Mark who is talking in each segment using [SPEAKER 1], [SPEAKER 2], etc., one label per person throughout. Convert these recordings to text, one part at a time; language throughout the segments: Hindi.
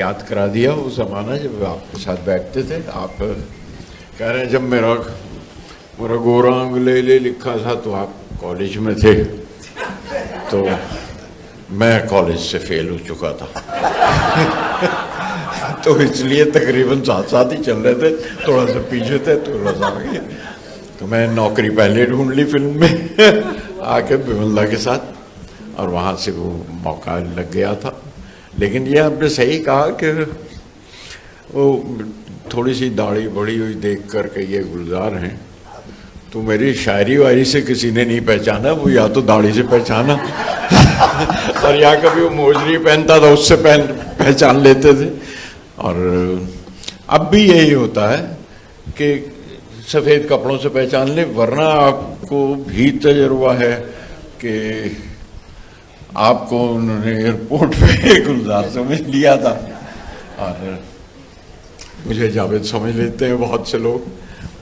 [SPEAKER 1] याद करा दिया वो ज़माना जब आपके साथ बैठते थे। आप कह रहे हैं जब मेरा मेरा गौरांग ले ले लिखा था तो आप कॉलेज में थे, तो मैं कॉलेज से फेल हो चुका था। तो इसलिए तकरीबन साथ साथ ही चल रहे थे, थोड़ा सा पीछे थे थोड़ा सा आगे। तो मैं नौकरी पहले ढूंढ ली फिल्म में आके बिमला के साथ, और वहाँ से वो मौका लग गया था। लेकिन ये आपने सही कहा कि वो थोड़ी सी दाढ़ी बड़ी हुई देख कर के ये गुलजार हैं, तो मेरी शायरी वायरी से किसी ने नहीं पहचाना, वो या तो दाढ़ी से पहचाना और या कभी वो मोजरी पहनता था उससे पहचान लेते थे। और अब भी यही होता है कि सफ़ेद कपड़ों से पहचान ले, वरना आपको भी तजुर्बा है कि आपको उन्होंने एयरपोर्ट पे गुलजार समझ लिया था, और मुझे जावेद समझ लेते हैं बहुत से लोग।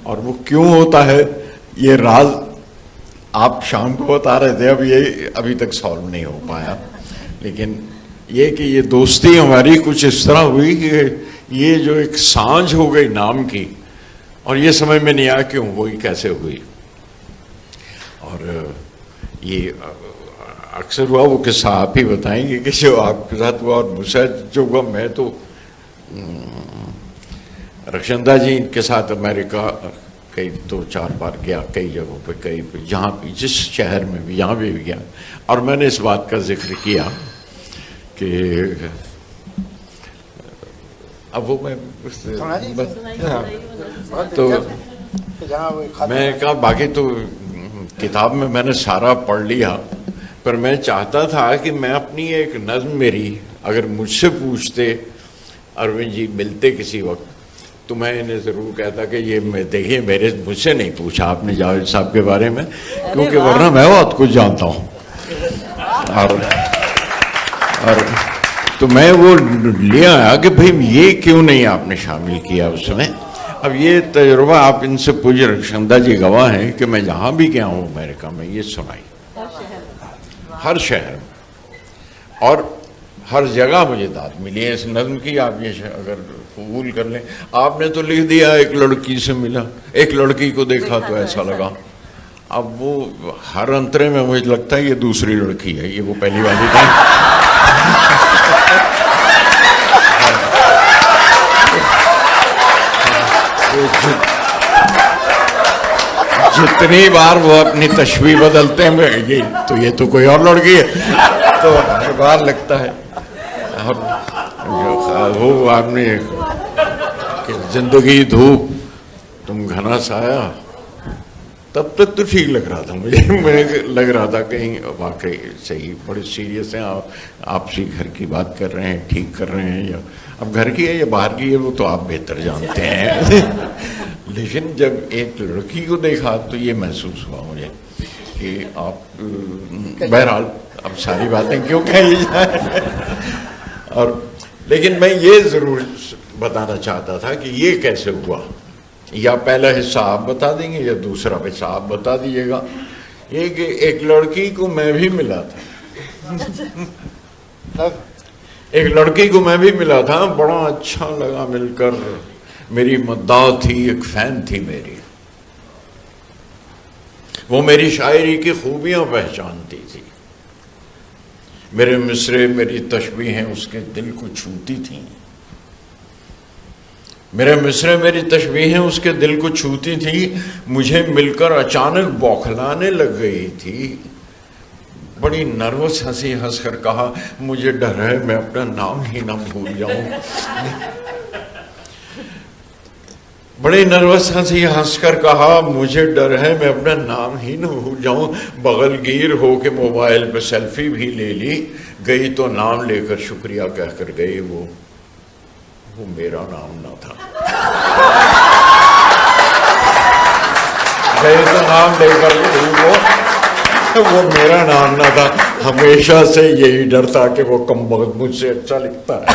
[SPEAKER 1] और वो क्यों होता है ये राज आप शाम को बता रहे थे, अब ये अभी तक सॉल्व नहीं हो पाया। लेकिन ये कि ये दोस्ती हमारी कुछ इस तरह हुई कि ये जो एक सांझ हो गई नाम की, और ये समझ में नहीं आया क्यों हुई, कैसे हुई। और ये अक्सर हुआ, वो किस्सा आप ही बताएंगे कि जो आपके साथ हुआ और मुझसे जो हुआ। मैं तो रक्षंदा जी के साथ अमेरिका कई 2-4 बार गया, कई जगहों पे, कई जहाँ भी, जिस शहर में भी, यहाँ भी गया। और मैंने इस बात का जिक्र किया कि अब वो मैं तो मैं कहा बाकी तो किताब में मैंने सारा पढ़ लिया, पर मैं चाहता था कि मैं अपनी एक नज़्म मेरी, अगर मुझसे पूछते अरविंद जी मिलते किसी वक्त, तो मैं इन्हें ज़रूर कहता कि ये मैं देखिए मुझसे नहीं पूछा आपने जावेद साहब के बारे में, क्योंकि वरना मैं बहुत कुछ जानता हूँ। और तो मैं वो ले आया कि भाई ये क्यों नहीं आपने शामिल किया उसमें। अब ये तजुर्बा आप इनसे पूछे, रक्षंदा जी गवाह हैं कि मैं जहाँ भी गया हूँ अमेरिका में, ये सुनाई हर शहर में, और हर जगह मुझे दाद मिली है इस नज़्म की। आप ये अगर कबूल कर लें, आपने तो लिख दिया एक लड़की से मिला, एक लड़की को देखा तो ऐसा लगा। अब वो हर अंतरे में मुझे लगता है ये दूसरी लड़की है, ये वो पहली वाली थी। जितनी बार वो अपनी तस्वीर बदलते हैं, ये तो कोई और लड़की है, तो हर बार लगता है। और वो आपने कि जिंदगी धूप तुम घना साया, तब तक तो ठीक लग रहा था मुझे लग रहा था कहीं वाकई सही बड़े सीरियस हैं आपसी घर की बात कर रहे हैं, ठीक कर रहे हैं, या अब घर की है या बाहर की है वो तो आप बेहतर जानते हैं। लेकिन जब एक लड़की को देखा तो ये महसूस हुआ मुझे कि आप बहरहाल अब सारी बातें क्यों कही जाए। और लेकिन मैं ये ज़रूर बताना चाहता था कि ये कैसे हुआ, या पहला हिस्सा आप बता देंगे या दूसरा हिस्सा आप बता दीजिएगा। ये कि एक लड़की को मैं भी मिला था, एक लड़की को मैं भी मिला था, बड़ा अच्छा लगा मिलकर, मेरी मद्दाह थी, एक फैन थी मेरी, वो मेरी शायरी की खूबियां पहचानती थी, मेरे मिसरे मेरी तशबीहें उसके दिल को छूती थीं, मेरे मिसरे मेरी तशबीहें उसके दिल को छूती थी, मुझे मिलकर अचानक बौखलाने लग गई थी। बड़ी नर्वस हंसी हंसकर कहा, मुझे डर है मैं अपना नाम ही ना भूल जाऊं। बड़ी नर्वस हंसी हंसकर कहा, मुझे डर है मैं अपना नाम ही ना भूल जाऊं। बगलगीर हो के मोबाइल पे सेल्फी भी ले ली, गई तो नाम लेकर शुक्रिया कहकर गई, वो मेरा नाम ना था। गई तो नाम लेकर गई, वो मेरा नाम ना था। हमेशा से यही डर था कि वो कमबख्त मुझसे अच्छा लिखता है।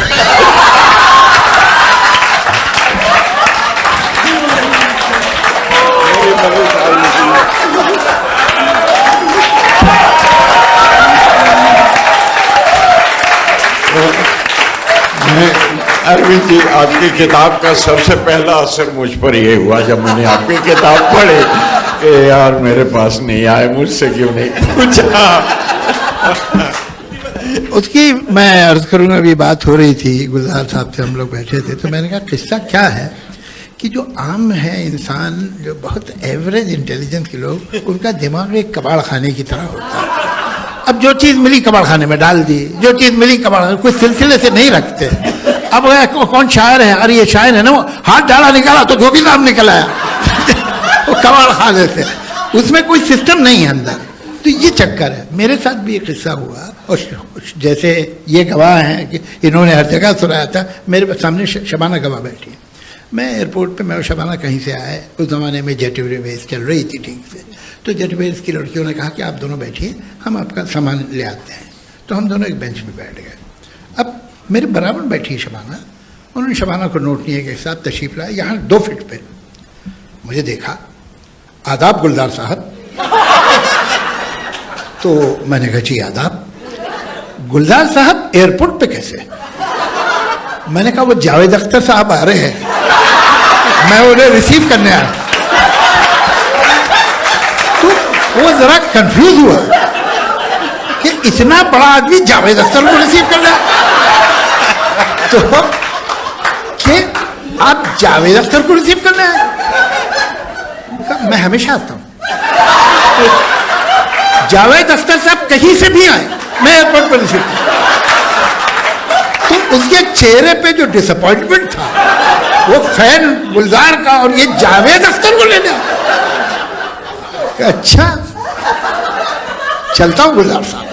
[SPEAKER 1] अरविंद जी, आपकी किताब का सबसे पहला असर मुझ पर ये हुआ जब मैंने आपकी किताब पढ़ी कि यार मेरे पास नहीं आए, मुझसे क्यों नहीं पूछा।
[SPEAKER 2] उसकी मैं अर्ज करूँगा, अभी बात हो रही थी गुलजार साहब से, हम लोग बैठे थे तो मैंने कहा किस्सा क्या है कि जो आम है इंसान, जो बहुत एवरेज इंटेलिजेंस के लोग, उनका दिमाग एक कबाड़ खाने की तरह होता है। अब जो चीज़ मिली कबाड़ खाने में डाल दी, जो चीज़ मिली कबाड़, कोई सिलसिले से नहीं रखते। अब कौन शायर है, अरे ये शायर है ना, वो हाथ डाला निकाला तो धोबी नाम निकल आया वो कबाड़ खा देते, उसमें कोई सिस्टम नहीं है अंदर। तो ये चक्कर है। मेरे साथ भी एक किस्सा हुआ, और जैसे ये गवाह हैं कि इन्होंने हर जगह सुनाया था, मेरे सामने शबाना गवाह बैठी है। मैं एयरपोर्ट पे, मैं और शबाना कहीं से आए, उस ज़माने में जेट एयरवेज चल रही थी ठीक से, तो जेट एयरवेज की लड़कियों ने कहा कि आप दोनों बैठिए, हम आपका सामान ले आते हैं। तो हम दोनों एक बेंच पे बैठ गए। अब मेरे बराबर बैठी शबाना, उन्होंने शबाना को नोट नहीं है के साथ तशरीफ लाया, यहाँ 2 फीट पे मुझे देखा, आदाब गुलजार साहब। तो मैंने कहा जी आदाब। गुलजार साहब एयरपोर्ट पे कैसे? मैंने कहा वो जावेद अख्तर साहब आ रहे हैं, मैं उन्हें रिसीव करने आया। तो वो जरा कंफ्यूज हुआ कि इतना बड़ा आदमी जावेद अख्तर को रिसीव कर रहा है, तो कि आप जावेद अख्तर को रिसीव करने आए? मैं हमेशा आता हूं, जावेद अख्तर साहब कहीं से भी आए, मैं एयरपोर्ट पर रिसीव करता। तो उसके चेहरे पे जो डिसअपॉइंटमेंट था, वो फैन गुलजार का और ये जावेद अख्तर को लेना। अच्छा, चलता हूं गुलजार साहब।